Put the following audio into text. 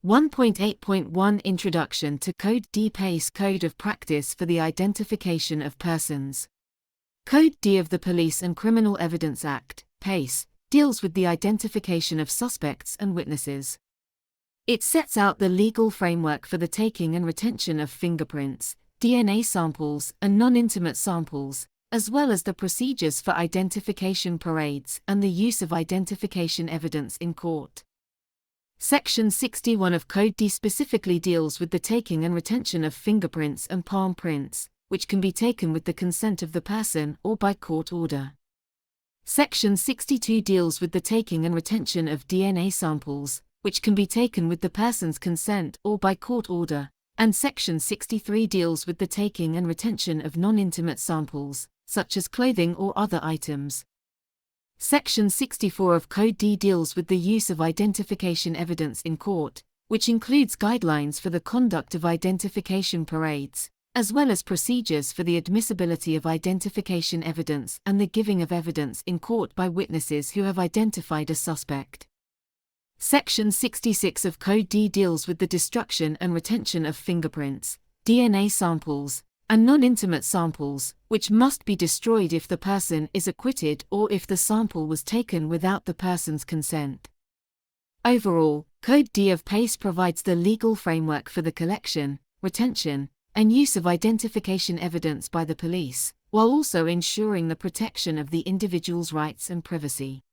1.8.1 Introduction to Code D PACE Code of Practice for the Identification of Persons. Code D of the Police and Criminal Evidence Act, PACE, deals with the identification of suspects and witnesses. It sets out the legal framework for the taking and retention of fingerprints, DNA samples, and non-intimate samples, as well as the procedures for identification parades and the use of identification evidence in court. Section 61 of Code D specifically deals with the taking and retention of fingerprints and palm prints, which can be taken with the consent of the person or by court order. Section 62 deals with the taking and retention of DNA samples, which can be taken with the person's consent or by court order, and Section 63 deals with the taking and retention of non-intimate samples, such as clothing or other items. Section 64 of Code D deals with the use of identification evidence in court, which includes guidelines for the conduct of identification parades, as well as procedures for the admissibility of identification evidence and the giving of evidence in court by witnesses who have identified a suspect. Section 66 of Code D deals with the destruction and retention of fingerprints, DNA samples, and non-intimate samples, which must be destroyed if the person is acquitted or if the sample was taken without the person's consent. Overall, Code D of PACE provides the legal framework for the collection, retention, and use of identification evidence by the police, while also ensuring the protection of the individual's rights and privacy.